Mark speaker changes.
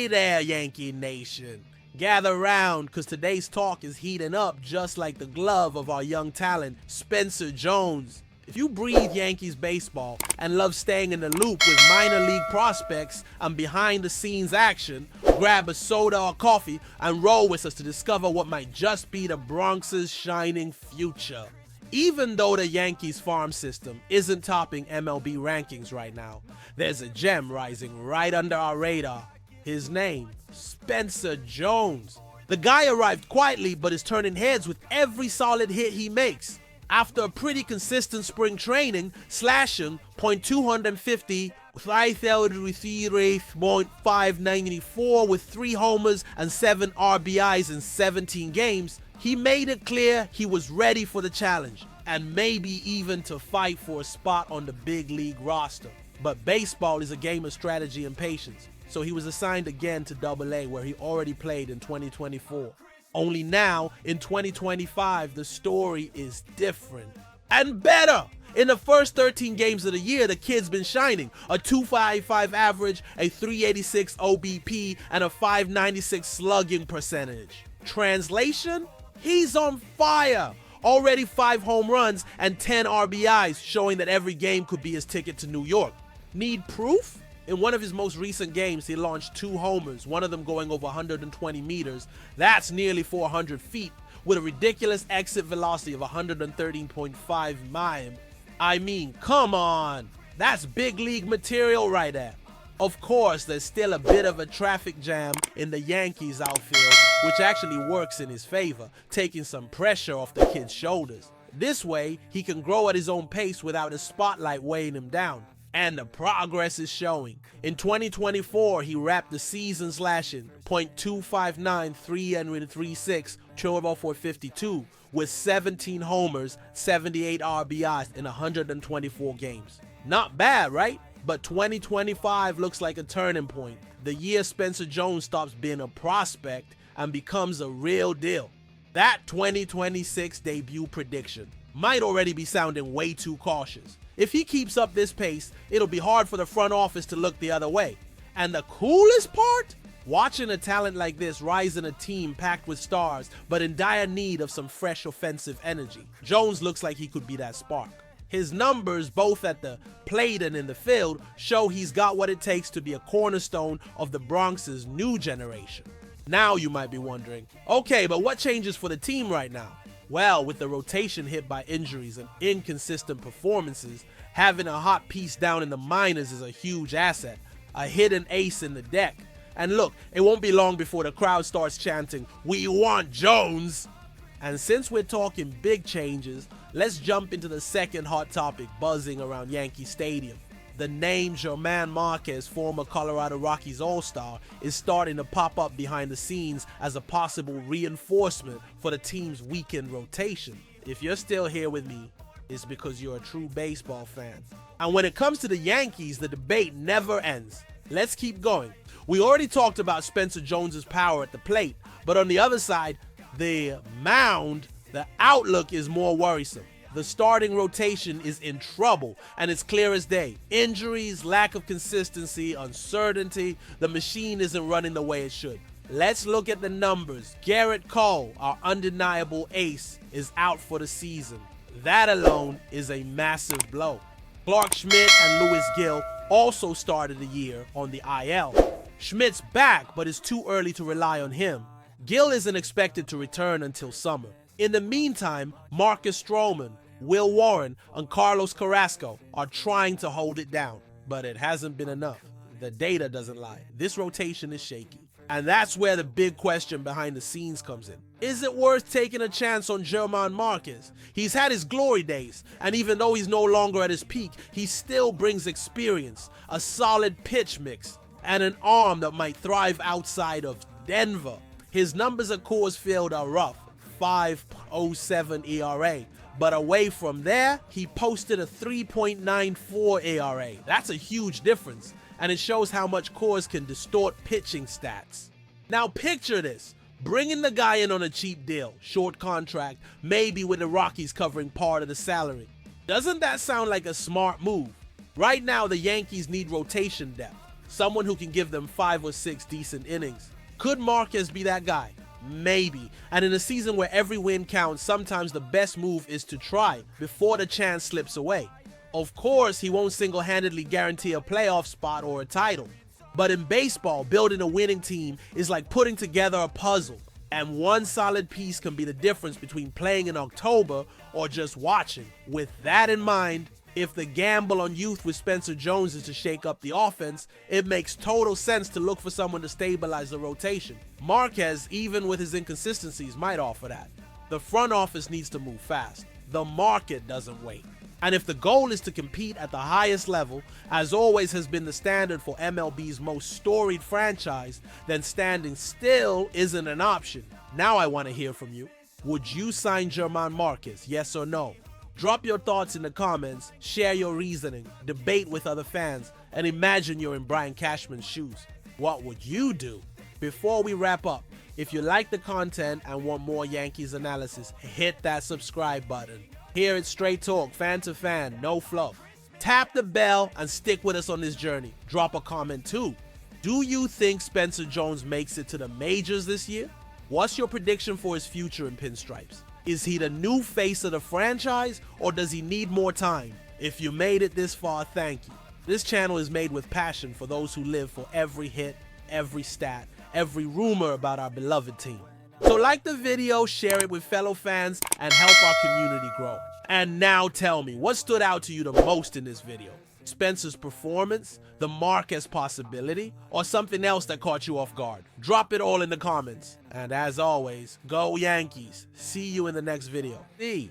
Speaker 1: Hey there, Yankee Nation. Gather round, because today's talk is heating up just like the glove of our young talent, Spencer Jones. If you breathe Yankees baseball and love staying in the loop with minor league prospects and behind-the-scenes action, grab a soda or coffee and roll with us to discover what might just be the Bronx's shining future. Even though the Yankees farm system isn't topping MLB rankings right now, there's a gem rising right under our radar. His name, Spencer Jones. The guy arrived quietly but is turning heads with every solid hit he makes. After a pretty consistent spring training, slashing .250, 594 with 3 homers and 7 RBIs in 17 games, he made it clear he was ready for the challenge and maybe even to fight for a spot on the big league roster. But baseball is a game of strategy and patience, so he was assigned again to AA, where he already played in 2024. Only now, in 2025, the story is different and better. In the first 13 games of the year, the kid's been shining. A .255 average, a .386 OBP, and a .596 slugging percentage. Translation? He's on fire! Already 5 home runs and 10 RBIs, showing that every game could be his ticket to New York. Need proof? In one of his most recent games, he launched 2 homers, one of them going over 120 meters. That's nearly 400 feet, with a ridiculous exit velocity of 113.5 miles. I mean, come on! That's big league material right there. Of course, there's still a bit of a traffic jam in the Yankees outfield, which actually works in his favor, taking some pressure off the kid's shoulders. This way, he can grow at his own pace without a spotlight weighing him down. And the progress is showing. In 2024, he wrapped the season slashing .259, 336, 452 with 17 homers, 78 RBIs in 124 games. Not bad, right? But 2025 looks like a turning point. The year Spencer Jones stops being a prospect and becomes a real deal. That 2026 debut prediction might already be sounding way too cautious. If he keeps up this pace, it'll be hard for the front office to look the other way. And the coolest part? Watching a talent like this rise in a team packed with stars, but in dire need of some fresh offensive energy. Jones looks like he could be that spark. His numbers, both at the plate and in the field, show he's got what it takes to be a cornerstone of the Bronx's new generation. Now you might be wondering, okay, but what changes for the team right now? Well, with the rotation hit by injuries and inconsistent performances, having a hot piece down in the minors is a huge asset, a hidden ace in the deck. And look, it won't be long before the crowd starts chanting, "We want Jones!" And since we're talking big changes, let's jump into the second hot topic buzzing around Yankee Stadium. The name Germán Márquez, former Colorado Rockies All-Star, is starting to pop up behind the scenes as a possible reinforcement for the team's weekend rotation. If you're still here with me, it's because you're a true baseball fan. And when it comes to the Yankees, the debate never ends. Let's keep going. We already talked about Spencer Jones' power at the plate, but on the other side, the mound, the outlook is more worrisome. The starting rotation is in trouble, and it's clear as day. Injuries, lack of consistency, uncertainty, the machine isn't running the way it should. Let's look at the numbers. Gerrit Cole, our undeniable ace, is out for the season. That alone is a massive blow. Clark Schmidt and Louis Gill also started the year on the IL. Schmidt's back, but it's too early to rely on him. Gill isn't expected to return until summer. In the meantime, Marcus Stroman, Will Warren, and Carlos Carrasco are trying to hold it down, but it hasn't been enough. The data doesn't lie. This rotation is shaky. And that's where the big question behind the scenes comes in. Is it worth taking a chance on Germán Márquez? He's had his glory days, and even though he's no longer at his peak, he still brings experience, a solid pitch mix, and an arm that might thrive outside of Denver. His numbers at Coors Field are rough. 5.07 ERA, but away from there, he posted a 3.94 ERA. That's a huge difference, and it shows how much Coors can distort pitching stats. Now picture this, bringing the guy in on a cheap deal, short contract, maybe with the Rockies covering part of the salary. Doesn't that sound like a smart move? Right now, the Yankees need rotation depth. someone who can give them 5 or 6 decent innings. Could Márquez be that guy? Maybe. And in a season where every win counts, sometimes the best move is to try before the chance slips away. Of course, he won't single-handedly guarantee a playoff spot or a title. But in baseball, building a winning team is like putting together a puzzle. And one solid piece can be the difference between playing in October or just watching. With that in mind, if the gamble on youth with Spencer Jones is to shake up the offense, it makes total sense to look for someone to stabilize the rotation. Márquez, even with his inconsistencies, might offer that. The front office needs to move fast. The market doesn't wait. And if the goal is to compete at the highest level, as always has been the standard for MLB's most storied franchise, then standing still isn't an option. Now I want to hear from you. Would you sign Germán Márquez, yes or no? Drop your thoughts in the comments, share your reasoning, debate with other fans, and imagine you're in Brian Cashman's shoes. What would you do? Before we wrap up, if you like the content and want more Yankees analysis, hit that subscribe button. Here it's straight talk, fan to fan, no fluff. Tap the bell and stick with us on this journey. Drop a comment too. Do you think Spencer Jones makes it to the majors this year? What's your prediction for his future in pinstripes? Is he the new face of the franchise, or does he need more time? If you made it this far, thank you. This channel is made with passion for those who live for every hit, every stat, every rumor about our beloved team. So like the video, share it with fellow fans, and help our community grow. And now tell me, what stood out to you the most in this video? Spencer's performance, the Márquez possibility, or something else that caught you off guard? Drop it all in the comments. And as always, go Yankees. See you in the next video. See.